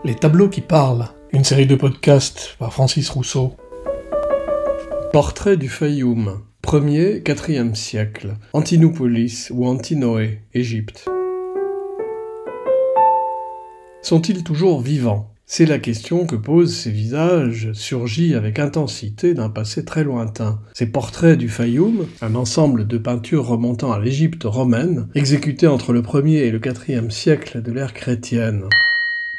Les tableaux qui parlent, une série de podcasts par Francis Rousseau. Portrait du Fayoum, 1er, 4e siècle, Antinopolis ou Antinoé, Égypte. Sont-ils toujours vivants ? C'est la question que posent ces visages surgis avec intensité d'un passé très lointain. Ces portraits du Fayoum, un ensemble de peintures remontant à l'Égypte romaine, exécutés entre le 1er et le 4e siècle de l'ère chrétienne.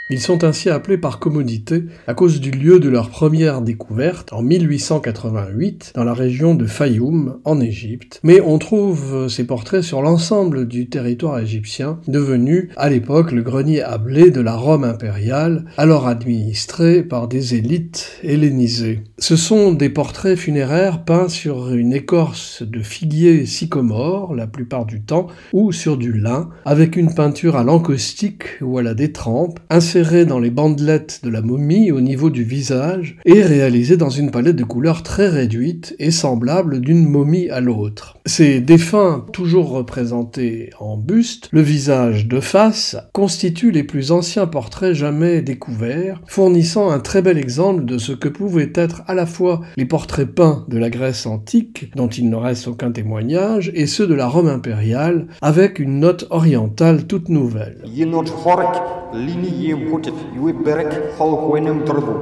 Ils sont ainsi appelés par commodité à cause du lieu de leur première découverte en 1888 dans la région de Fayoum en Égypte. Mais on trouve ces portraits sur l'ensemble du territoire égyptien, devenu à l'époque le grenier à blé de la Rome impériale, alors administré par des élites hellénisées. Ce sont des portraits funéraires peints sur une écorce de figuier sycomore la plupart du temps, ou sur du lin, avec une peinture à l'encaustique ou à la détrempe, insérée dans les bandelettes de la momie au niveau du visage et réalisée dans une palette de couleurs très réduite et semblable d'une momie à l'autre. Ces défunts, toujours représentés en buste, le visage de face, constituent les plus anciens portraits jamais découverts, fournissant un très bel exemple de ce que pouvaient être à la fois les portraits peints de la Grèce antique, dont il ne reste aucun témoignage, et ceux de la Rome impériale, avec une note orientale toute nouvelle.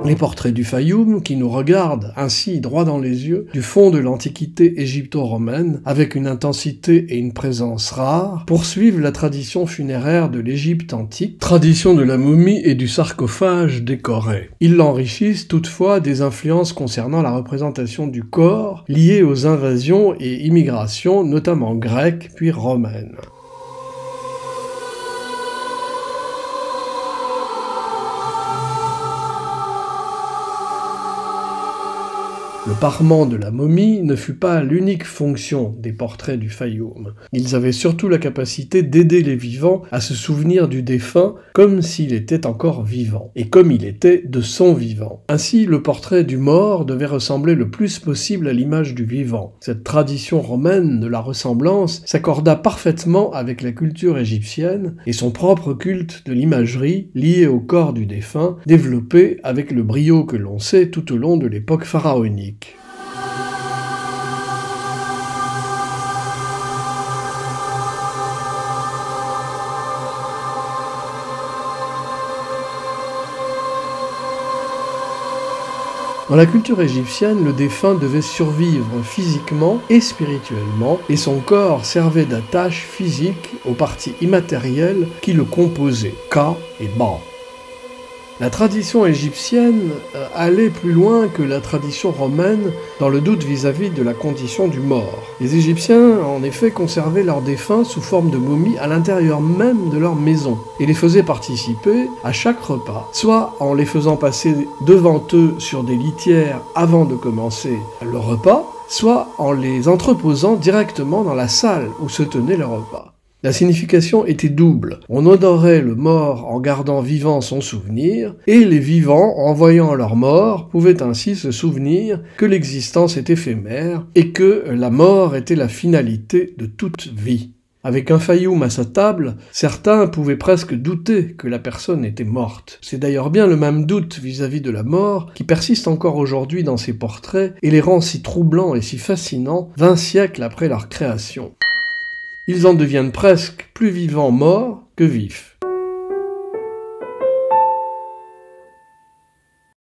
Les portraits du Fayoum, qui nous regardent ainsi droit dans les yeux, du fond de l'antiquité égypto-romaine, avec une intensité et une présence rares, poursuivent la tradition funéraire de l'Égypte antique, tradition de la momie et du sarcophage décoré. Ils l'enrichissent toutefois des influences concernant la représentation du corps, liées aux invasions et immigrations, notamment grecques puis romaines. Le parement de la momie ne fut pas l'unique fonction des portraits du Fayoum. Ils avaient surtout la capacité d'aider les vivants à se souvenir du défunt comme s'il était encore vivant, et comme il était de son vivant. Ainsi, le portrait du mort devait ressembler le plus possible à l'image du vivant. Cette tradition romaine de la ressemblance s'accorda parfaitement avec la culture égyptienne et son propre culte de l'imagerie lié au corps du défunt, développé avec le brio que l'on sait tout au long de l'époque pharaonique. Dans la culture égyptienne, le défunt devait survivre physiquement et spirituellement, et son corps servait d'attache physique aux parties immatérielles qui le composaient, Ka et Ba. La tradition égyptienne allait plus loin que la tradition romaine dans le doute vis-à-vis de la condition du mort. Les Égyptiens, en effet, conservaient leurs défunts sous forme de momies à l'intérieur même de leur maison et les faisaient participer à chaque repas, soit en les faisant passer devant eux sur des litières avant de commencer le repas, soit en les entreposant directement dans la salle où se tenait le repas. La signification était double. On honorait le mort en gardant vivant son souvenir, et les vivants, en voyant leur mort, pouvaient ainsi se souvenir que l'existence est éphémère et que la mort était la finalité de toute vie. Avec un Fayoum à sa table, certains pouvaient presque douter que la personne était morte. C'est d'ailleurs bien le même doute vis-à-vis de la mort qui persiste encore aujourd'hui dans ces portraits et les rend si troublants et si fascinants 20 siècles après leur création. Ils en deviennent presque plus vivants morts que vifs.